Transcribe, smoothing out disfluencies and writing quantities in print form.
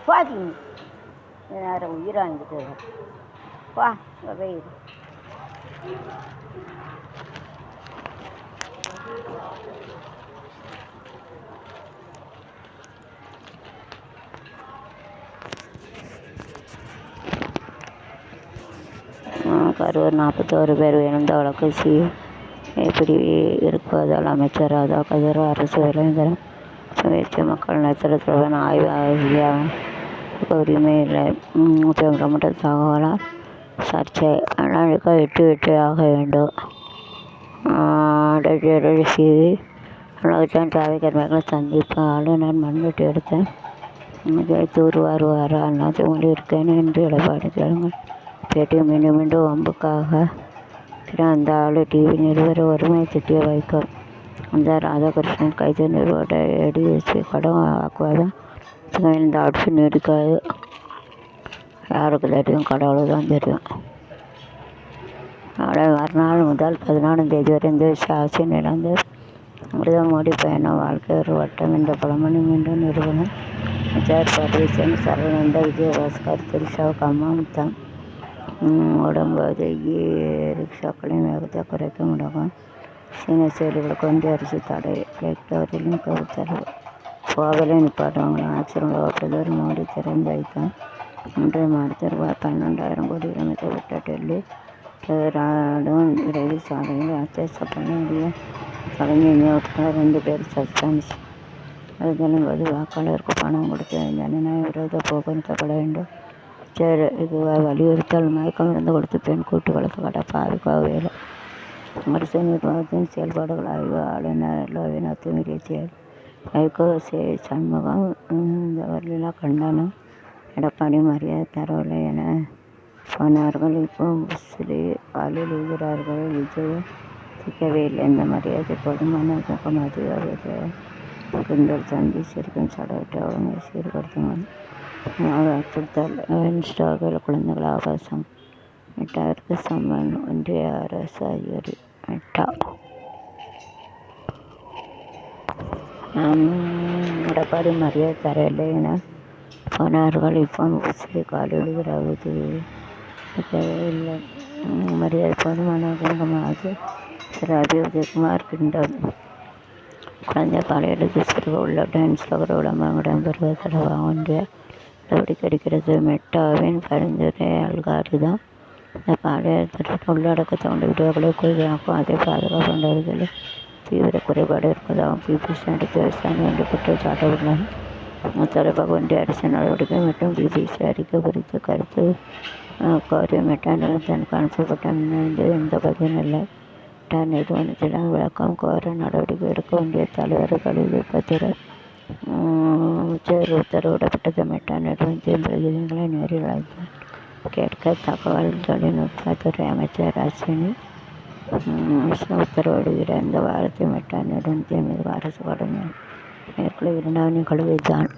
போதி நேரம் உயிர் வாங்கிட்டு வா வெயில் கரூர் 41 பேர் உயர்ந்த வழக்கு எப்படி இருப்பதால் அமைச்சர் ராதா கதர் அரசு வேலைந்தரம் சுயேட்சை மக்கள் நலத்திட்டத்துடன் ஆய்வு ஆகிய உரிமை இல்லை. உச்சநீதிமன்ற தகவலால் சர்ச்சை அமெரிக்கா வெற்றி ஆக வேண்டும். உலகத்தான் தேவைக்கர்மர்கள் சந்திப்பு ஆளுநர் மண்வெட்டி எடுத்த தூர்வாருவாரா அதிமுக இருக்கேன் என்று எடப்பாடி கேளுங்கள் பேட்டி மீண்டும் வம்புக்காக அந்த ஆளு டிவி நிறுவன ஒருமை திட்டிய வைக்கும் அந்த ராதாகிருஷ்ணன் கைது நிறுவன ஏடிஎஸ்பி கடன் வாக்குவாதம் இந்த ஆட்சி நீடிக்காது. யாருக்கு தெரியும்? கடவுளுக்கு தான் தெரியும். நாளை மறுநாள் முதல் 14ஆம் தேதி வரை இந்த ஆட்சி நிலந்து பிரதம மோடி பயணம் வாழ்க்கை ஒரு வட்டம் என்ற பழமொழி மீண்டும் நிறுவனம் அமைச்சர் பர்வேசன் சரவணந்த விஜயபாஸ்கர் திரிஷாவுக்கு அம்மா முத்தம் ஓடும்போது ரிக்ஷாக்களின் வேகத்தை குறைக்க முடங்கும். சீன செயலிகளுக்கு ஒன்றிய அரசு தடை கேட்கவரிலும் உத்தரவு. கோவிலை நிப்பாட்டுவாங்களும் ஆக்சிடென்ட் பிரதமர் மோடி திறந்து வைத்தார். இன்றைய மாதத்தில் ரூபாய் 12,000 கோடி அமைக்கப்பட்ட டெல்லி ராடும் விரைவில் சாலையில் ராஜ்யசபா பண்ண முடியும். தலைமை விநியோகத்தில் 2 பேர் சஸ்பென்ஸ். தேர்தலின் போது வாக்காளருக்கு பணம் கொடுத்து ஜனநாயக விரோத போக்கு நிறுத்தப்பட வேண்டும். இது வலியுறுத்தல். மயக்கம் இருந்து கொடுத்து பெண் கூட்டு வழக்கு பாதுகாப்பு அரசு நிர்வாகத்தின் செயல்பாடுகள் ஆய்வு. ஆளுநர் லோவின் அத்துமீறிய செயல். வைகோ சண்முகம் ஜவஹர்லாலா கண்டனம். எடப்பாடி மரியாதை தரவில்லை என சொன்னார்கள். இப்போ முஸ்லி பாலில் இருக்கிறார்கள். விஜய் சிக்கவே இல்லை. இந்த மரியாதை போதுமான பக்கம் அதிகாரிகள் கிண்டல் சந்தி சிறுக்கும் சடவிட்டு அவங்க சீர்படுத்தும் அச்சுறுத்தல். இன்ஸ்டாவில் குழந்தைகள் ஆபாசம். மெட்டாவிற்கு சம்மன். ஒன்றிய அரசு அதிகாரி மெட்டா. எடப்பாடி மரியாதை தரவில்லை என போனார்கள். இப்போ முஸ்லி காலில் விழுகிறார்கள். இல்லை மரியாதை போதுமான அது திரு அபிவிஜயகுமார் கிண்டல். குழந்தை பாலியலுக்கு சிறுக உள்ளிட்ட இன்ஸ்டாகிராம் விளம்பரம் இடம்பெறுவது தொடர்பாக ஒன்றிய நடவடிக்கை எடுக்கிறது. மெட்டாவின் பரிந்துரை அல்காரிதம் இந்த பாலியல் திட்டத்தின் உள்ளடக்கத்தை கொண்ட வீடியோக்களை குறைவாக்கும். அதை பாதுகாப்பு நடவடிக்கைகளில் தீவிர குறைபாடு இருப்பதாகவும் பிபிசி நடத்திய விசாரணை என்று குற்றச்சாட்டப்பட்டுள்ளது. தொடர்பாக ஒன்றிய அரசு நடவடிக்கை மற்றும் பிபிசி அறிக்கை குறித்து கருத்து கோரிய மெட்டா நிறுவனத்திற்கு அனுப்பப்பட்ட மின்னஞ்சலில் எந்த பதிலும் இல்லை. மெட்டா நிறுவனத்திடம் விளக்கம் கோர நடவடிக்கை எடுக்க வேண்டிய தலைவர் கழிவு பத்திர அமைச்சர் உத்தரவிடப்பட்டது. மெட்டா நிறுவனத்தின் பிரதிநிதிகளை நேரில் அழைத்து கேட்க தகவல் தொழில்நுட்பத்துறை அமைச்சர் அஸ்வினி உத்தரவிடுகிறார். இந்த வாரத்தில் மெட்டா நிறுவனத்தின் மீது அரசு கடுமையான மேற்கொள்ள 2வது நிகழ்வு இதுதான்.